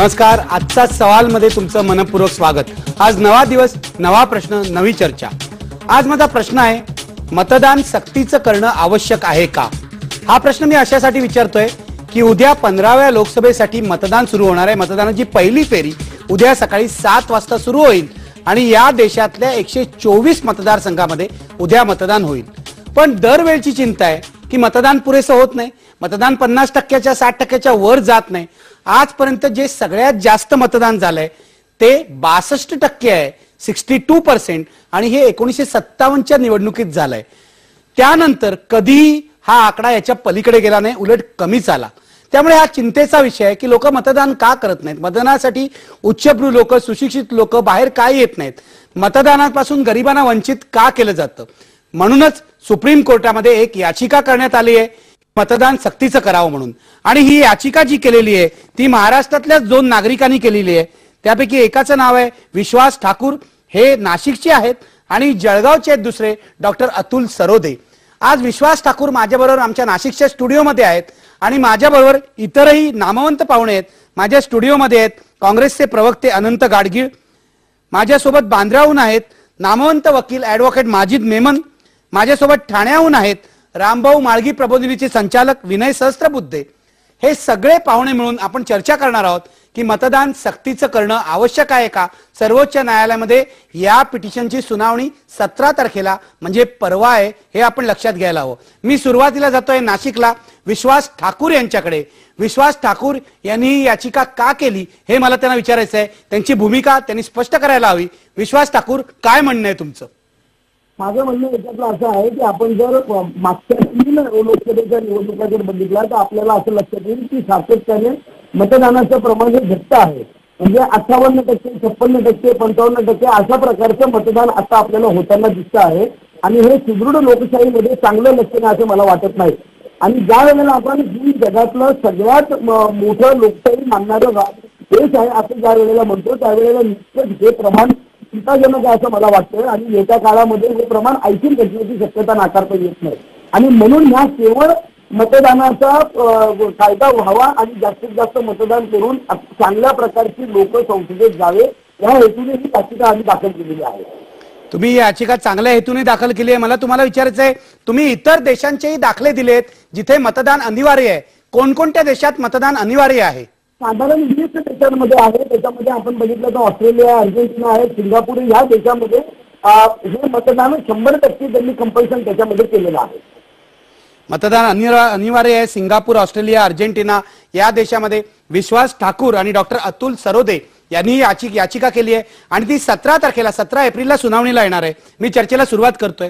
नमस्कार. आजचा सवाल मध्ये तुमचं मनपूर्वक स्वागत. आज नवा दिवस, नवा प्रश्न, नवी चर्चा. आज माझा प्रश्न आहे, मतदान सक्तीचं करणं आवश्यक आहे का? हा प्रश्न मी अशासाठी विचारतोय की उद्या 15व्या लोकसभेसाठी मतदान सुरू होणार आहे. मतदानाची पहिली फेरी उद्या सकाळी 7 वाजता सुरू होईल आणि या देशातल्या 124 मतदारसंघामध्ये उद्या मतदान होईल. पण दरवेळची चिंता आहे की मतदान पुरेसं होत नाही. मतदान 50%च्या 60%च्या वर जात नाही. आजपर्यंत जे सगळ्यात जास्त मतदान झालंय ते 62% आहे, 62%, आणि हे 1957च्या निवडणुकीत झालंय. त्यानंतर कधी हा आकडा याच्या पलीकडे गेला नाही, उलट कमीच आला. त्यामुळे हा चिंतेचा विषय आहे की लोक मतदान का करत नाहीत. मतदानासाठी उच्चभ्रू लोक, सुशिक्षित लोक बाहेर का येत नाहीत. मतदानापासून गरिबांना वंचित का केलं जातं. म्हणूनच सुप्रीम कोर्टामध्ये एक याचिका करण्यात आली आहे मतदान सक्तीचं करावं म्हणून. आणि ही याचिका जी केलेली आहे ती महाराष्ट्रातल्याच 2 नागरिकांनी केलेली आहे. त्यापैकी एकाचं नाव आहे विश्वास ठाकूर, हे नाशिकचे आहेत, आणि जळगावचे आहेत दुसरे डॉक्टर अतुल सरोदे. आज विश्वास ठाकूर माझ्याबरोबर आमच्या नाशिकच्या स्टुडिओमध्ये आहेत आणि माझ्याबरोबर इतरही नामवंत पाहुणे आहेत माझ्या स्टुडिओमध्ये आहेत. काँग्रेसचे प्रवक्ते अनंत गाडगीळ माझ्यासोबत बांद्राहून आहेत, नामवंत वकील ॲडव्होकेट माजिद मेमन माझ्यासोबत ठाण्याहून आहेत, रामभाऊ माळगी प्रबोधिनीचे संचालक विनय सहस्त्रबुद्धे. हे सगळे पाहुणे मिळून आपण चर्चा करणार आहोत की मतदान सक्तीचं करणं आवश्यक आहे का. सर्वोच्च न्यायालयामध्ये या पिटिशनची सुनावणी 17 तारखेला म्हणजे परवा आहे, हे आपण लक्षात घ्यायला हवं. मी सुरुवातीला जातोय नाशिकला विश्वास ठाकूर यांच्याकडे. विश्वास ठाकूर यांनी ही याचिका का केली हे मला त्यांना विचारायचं आहे. त्यांची भूमिका त्यांनी स्पष्ट करायला हवी. विश्वास ठाकूर, काय म्हणणं आहे तुमचं? माझं म्हणणं याच्यातलं असं आहे की आपण जर मागच्या 3 लोकसभेच्या निवडणुका जर बघितल्या तर आपल्याला असं लक्षात येईल की सातत्याने मतदानाचं प्रमाण हे घटतं आहे. म्हणजे 58%, 56%, 55% अशा प्रकारचं मतदान आता आपल्याला होताना दिसतं आहे. आणि हे सुदृढ लोकशाहीमध्ये चांगलं लक्षण आहे असं मला वाटत नाही. आणि ज्या वेळेला आपण ही जगातलं सगळ्यात मोठं लोकशाही मानणारं देश आहे असं ज्या वेळेला म्हणतो त्यावेळेला निश्चित हे प्रमाण चिंताजनक आहे असं मला वाटतं. आणि येत्या काळामध्ये हे प्रमाण ऐकून घेण्याची शक्यता नाकारता येत नाही. आणि म्हणून ह्या केवळ मतदानाचा कायदा व्हावा आणि जास्तीत जास्त मतदान करून चांगल्या प्रकारची लोक संसदेत जावे या हेतूने ही याचिका आम्ही दाखल केलेली आहे. तुम्ही याचिका चांगल्या हेतूने दाखल केली आहे. मला तुम्हाला विचारायचं आहे, तुम्ही इतर देशांचेही दाखले दिलेत जिथे मतदान अनिवार्य आहे. कोणकोणत्या देशात मतदान अनिवार्य आहे? साधारण 20 देशांमध्ये आहे. त्याच्यामध्ये आपण बघितलं तर ऑस्ट्रेलिया, अर्जेंटिना आहे, सिंगापूर या देशामध्ये हे मतदान 100% त्यांनी कंपल्शन त्याच्यामध्ये केलेलं आहे. मतदान अनिवार्य आहे. सिंगापूर, ऑस्ट्रेलिया, अर्जेंटिना या देशामध्ये विश्वास ठाकूर आणि डॉक्टर अतुल सरोदे यांनी याचिका केली आहे आणि ती 17 तारखेला 17 एप्रिलला सुनावणीला येणार आहे. मी चर्चेला सुरुवात करतोय.